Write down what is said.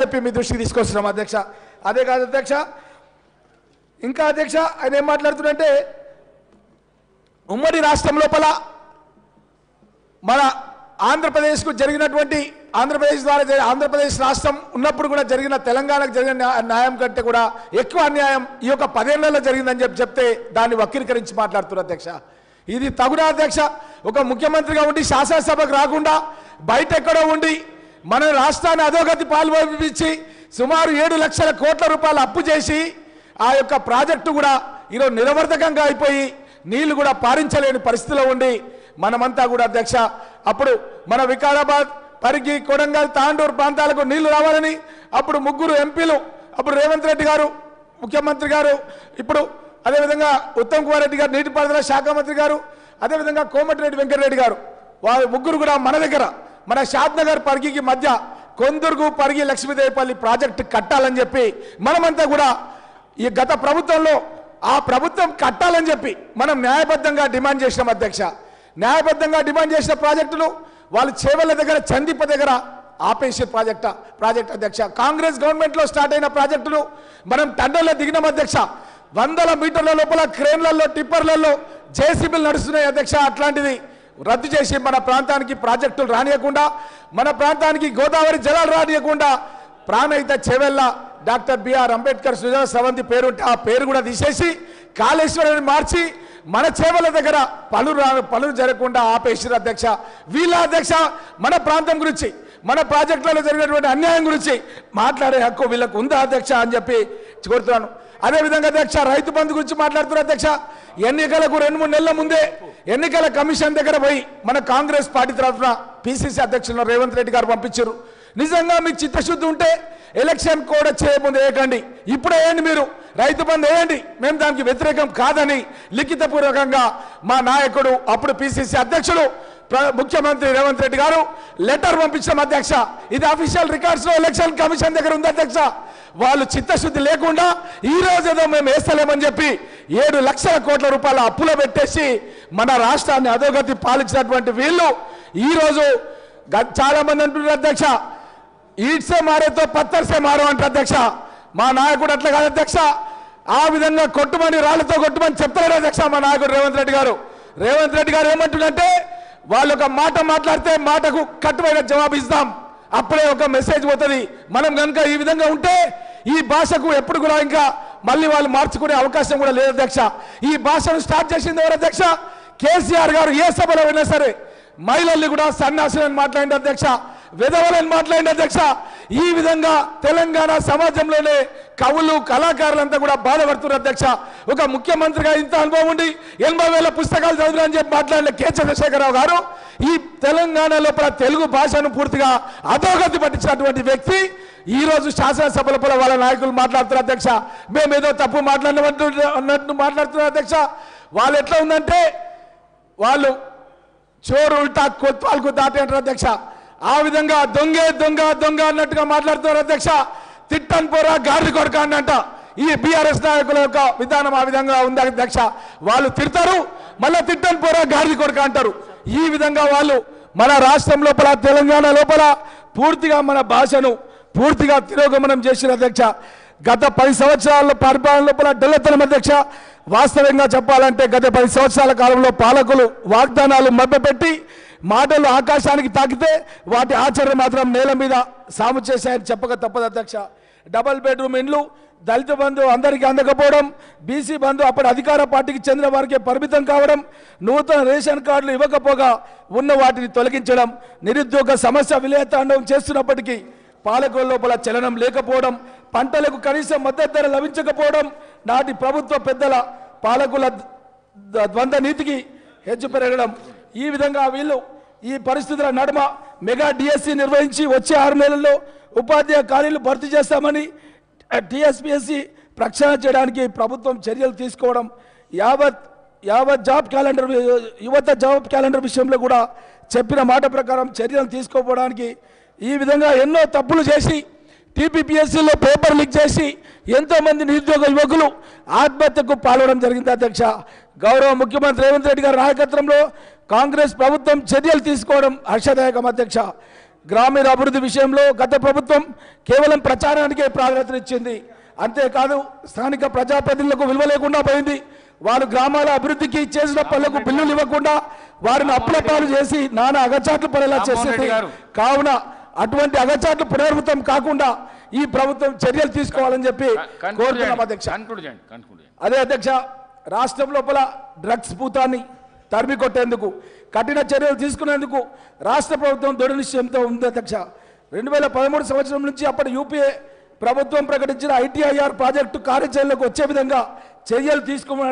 చెప్పి మీ దృష్టికి తీసుకొస్తున్నాం అధ్యక్ష. అదే కాదు అధ్యక్ష, ఇంకా అధ్యక్ష ఆయన ఏం మాట్లాడుతున్నారంటే ఉమ్మడి రాష్ట్రం లోపల మన ఆంధ్రప్రదేశ్కు జరిగినటువంటి ఆంధ్రప్రదేశ్ రాష్ట్రం ఉన్నప్పుడు కూడా జరిగిన తెలంగాణకు జరిగిన న్యాయం కంటే కూడా ఎక్కువ అన్యాయం ఈ యొక్క 10 ఏళ్లలో జరిగిందని చెప్తే దాన్ని వక్రీకరించి మాట్లాడుతున్నారు అధ్యక్ష. ఇది తగునా అధ్యక్ష? ఒక ముఖ్యమంత్రిగా ఉండి శాసనసభకు రాకుండా బయట ఎక్కడో ఉండి మన రాష్ట్రాన్ని అధోగతి పాల్పొందించి సుమారు 7 లక్షల కోట్ల రూపాయలు అప్పు చేసి ఆ యొక్క ప్రాజెక్టు కూడా ఈరోజు నిరవర్ధకంగా అయిపోయి నీళ్లు కూడా పారించలేని పరిస్థితిలో ఉండి మనమంతా కూడా అధ్యక్ష అప్పుడు మన వికారాబాద్, పరిగి, కొడంగల్, తాండూరు ప్రాంతాలకు నీళ్లు రావాలని అప్పుడు 3 ఎంపీలు, అప్పుడు రేవంత్ రెడ్డి గారు ముఖ్యమంత్రి గారు, ఇప్పుడు అదేవిధంగా ఉత్తమ్ కుమార్ రెడ్డి గారు నీటిపారుదల శాఖ మంత్రి గారు, అదేవిధంగా కోమటిరెడ్డి వెంకటరెడ్డి గారు, వారు 3 కూడా మన దగ్గర మన షాద్నగర్ పరిగికి మధ్య కొందుర్గు, పరిగి, లక్ష్మీదేవిపల్లి ప్రాజెక్టు కట్టాలని చెప్పి మనమంతా కూడా ఈ గత ప్రభుత్వంలో ఆ ప్రభుత్వం కట్టాలని చెప్పి మనం న్యాయబద్ధంగా డిమాండ్ చేసినాం అధ్యక్ష. న్యాయబద్ధంగా డిమాండ్ చేసిన ప్రాజెక్టులు వాళ్ళు చేవెళ్ల దగ్గర, చందిప దగ్గర ఆపేసే ప్రాజెక్ట్ అధ్యక్ష. కాంగ్రెస్ గవర్నమెంట్లో స్టార్ట్ అయిన ప్రాజెక్టులు మనం టన్నుల్లో దిగినాం అధ్యక్ష. 100 మీటర్ల లోపల క్రేన్లలో, టిప్పర్లలో జేసీబీలు నడుస్తున్నాయి అధ్యక్ష. అట్లాంటిది రద్దు చేసి మన ప్రాంతానికి ప్రాజెక్టులు రానియకుండా, మన ప్రాంతానికి గోదావరి జలాలు రానియకుండా ప్రాణహిత చేవెళ్ళ డాక్టర్ బిఆర్ అంబేద్కర్ సుజల స్రవంతి పేరుంటే ఆ పేరు కూడా తీసేసి కాళేశ్వరాన్ని మార్చి మన చేవెళ్ళ దగ్గర పనులు జరగకుండా ఆపేసారు అధ్యక్ష. వీళ్ళ అధ్యక్ష మన ప్రాంతం గురించి, మన ప్రాజెక్టులలో జరిగినటువంటి అన్యాయం గురించి మాట్లాడే హక్కు వీళ్ళకు ఉందా అధ్యక్ష అని చెప్పి కోరుతున్నాను. అదేవిధంగా అధ్యక్ష రైతు బంధు గురించి మాట్లాడుతున్నారు అధ్యక్ష. ఎన్నికలకు 2-3 నెలల ముందే ఎన్నికల కమిషన్ దగ్గర పోయి మన కాంగ్రెస్ పార్టీ తరఫున పిసిసి అధ్యక్షులను రేవంత్ రెడ్డి గారు పంపించారు. నిజంగా మీకు చిత్తశుద్ధి ఉంటే ఎలక్షన్ కోడ్ చేయముందు వేయకండి, ఇప్పుడే వేయండి, మీరు రైతు బంధు వేయండి, మేము దానికి వ్యతిరేకం కాదని లిఖితపూర్వకంగా మా నాయకుడు అప్పుడు పిసిసి అధ్యక్షుడు ముఖ్యమంత్రి రేవంత్ రెడ్డి గారు లెటర్ పంపించాం అధ్యక్ష. ఇది అఫీషియల్ రికార్డ్స్ లో ఎలక్షన్ కమిషన్ దగ్గర ఉంది అధ్యక్ష. వాళ్ళు చిత్తశుద్ధి లేకుండా ఈ రోజు ఏదో మేము వేస్తలేమని చెప్పి 7 లక్షల కోట్ల రూపాయల అప్పులో పెట్టేసి మన రాష్ట్రాన్ని అధోగతి పాలించినటువంటి వీళ్ళు ఈ రోజు చాలా మంది అంటున్నారు అధ్యక్ష, ఈడ్సే మారేతో పత్తర్సే మారో అంటారు అధ్యక్ష. మా నాయకుడు అట్లా కాదు అధ్యక్ష, ఆ విధంగా కొట్టుమని రాళ్లతో కొట్టుమని చెప్తారు అధ్యక్ష మా నాయకుడు రేవంత్ రెడ్డి గారు. రేవంత్ రెడ్డి గారు ఏమంటుందంటే వాళ్ళు ఒక మాట మాట్లాడితే మాటకు కట్టుబడిన జవాబు ఇస్తాం, అప్పుడే ఒక మెసేజ్ పోతుంది. మనం కనుక ఈ విధంగా ఉంటే ఈ భాషకు ఎప్పుడు కూడా ఇంకా మళ్ళీ వాళ్ళు మార్చుకునే అవకాశం కూడా లేదు అధ్యక్ష. ఈ భాషను స్టార్ట్ చేసింది ఎవరు అధ్యక్ష? కేసీఆర్ గారు. ఏ సభలో అయినా సరే మహిళల్ని కూడా సన్యాసులను మాట్లాడింది అధ్యక్ష, విధవలను మాట్లాడింది అధ్యక్ష. ఈ విధంగా తెలంగాణ సమాజంలోనే కవులు, కళాకారులంతా కూడా బాధపడుతున్నారు అధ్యక్ష. ఒక ముఖ్యమంత్రిగా ఇంత అనుభవం ఉండి 80,000 పుస్తకాలు చదివారని చెప్పి మాట్లాడిన కె చంద్రశేఖరరావు గారు ఈ తెలంగాణ లోపల తెలుగు భాషను పూర్తిగా అధోగతి పట్టించినటువంటి వ్యక్తి ఈ రోజు శాసనసభ లోపల వాళ్ళ నాయకులు మాట్లాడుతున్నారు అధ్యక్ష. మేమేదో తప్పు అన్నట్టు మాట్లాడుతున్నారు అధ్యక్ష. వాళ్ళు ఎట్లా ఉందంటే వాళ్ళు చోరు ఉల్టా కొత్వాలకు దాటి అంటారు అధ్యక్ష. ఆ విధంగా దొంగే దొంగ దొంగ అన్నట్టుగా మాట్లాడుతున్నారు అధ్యక్ష. తిట్టన్ పోరా గాడి కొడక అన్నంట ఈ బీఆర్ఎస్ నాయకుల యొక్క విధానం ఆ విధంగా ఉంది అధ్యక్ష. వాళ్ళు తిడతారు, మళ్ళీ తిట్టన్ పోరా గాడి కొడక అంటారు. ఈ విధంగా వాళ్ళు మన రాష్ట్రం లోపల, తెలంగాణ లోపల పూర్తిగా మన భాషను పూర్తిగా తిరోగమనం చేసిన అధ్యక్ష. గత 10 సంవత్సరాల పరిపాలన లోపల డొల్లతనం అధ్యక్ష. వాస్తవంగా చెప్పాలంటే గత 10 సంవత్సరాల కాలంలో పాలకులు వాగ్దానాలు మభ్యపెట్టి మాటలు ఆకాశానికి తాకితే వాటి ఆచరణ మాత్రం నేల మీద సాము చేశాయని చెప్పక తప్పదు అధ్యక్ష. డబుల్ బెడ్రూమ్ ఇండ్లు, దళిత బంధు అందరికీ అందకపోవడం, బీసీ బంధు అప్పుడు అధికార పార్టీకి చెందిన వారికే పరిమితం కావడం, నూతన రేషన్ కార్డులు ఇవ్వకపోగా ఉన్న వాటిని తొలగించడం, నిరుద్యోగ సమస్య విలయతాండవం చేస్తున్నప్పటికీ పాలకుల లోపల చలనం లేకపోవడం, పంటలకు కనీస మద్దతు ధర లభించకపోవడం, నాటి ప్రభుత్వ పెద్దల పాలకుల ద్వంద్వ నీతికి హెచ్చు పెరగడం. ఈ విధంగా వీళ్ళు ఈ పరిస్థితుల నడుమ మెగా డిఎస్సి నిర్వహించి వచ్చే 6 నెలల్లో ఉపాధ్యాయ ఖాళీలు భర్తీ చేస్తామని టీఎస్పీఎస్సీ ప్రక్షాళన చేయడానికి ప్రభుత్వం చర్యలు తీసుకోవడం, యావత్ జాబ్ క్యాలెండర్, యువత జాబ్ క్యాలెండర్ విషయంలో కూడా చెప్పిన మాట ప్రకారం చర్యలు తీసుకోవడానికి ఈ విధంగా ఎన్నో తప్పులు చేసి టీపీపీఎస్సీలో పేపర్ లీక్ చేసి ఎంతోమంది నిరుద్యోగ యువకులు ఆత్మహత్యకు పాల్గొనడం జరిగింది అధ్యక్ష. గౌరవ ముఖ్యమంత్రి రేవంత్ రెడ్డి గారి నాయకత్వంలో కాంగ్రెస్ ప్రభుత్వం చర్యలు తీసుకోవడం హర్షదాయకం అధ్యక్ష. గ్రామీణ అభివృద్ధి విషయంలో గత ప్రభుత్వం కేవలం ప్రచారానికే ప్రాధాన్యత ఇచ్చింది. అంతేకాదు స్థానిక ప్రజాప్రతినిధులకు విలువ లేకుండా పోయింది. వారు గ్రామాల అభివృద్ధికి చేసిన పనులకు బిల్లులు ఇవ్వకుండా వారిని అప్పుల పాలు చేసి నానా అగచాట్లు పడేలా చేసింది. కావున అటువంటి అగచాట్లు పునరావృతం కాకుండా ఈ ప్రభుత్వం చర్యలు తీసుకోవాలని చెప్పి కోరుతున్నాం అధ్యక్ష. అదే అధ్యక్ష, రాష్ట్రం లోపల డ్రగ్స్ భూతాన్ని తరిమి కొట్టేందుకు కఠిన చర్యలు తీసుకునేందుకు రాష్ట్ర ప్రభుత్వం దృఢ నిశ్చయంతో ఉంది అధ్యక్ష. 2013 సంవత్సరం నుంచి అప్పటి యూపీఏ ప్రభుత్వం ప్రకటించిన ITIR ప్రాజెక్టు కార్యాచరణలోకి వచ్చే విధంగా చర్యలు తీసుకోమని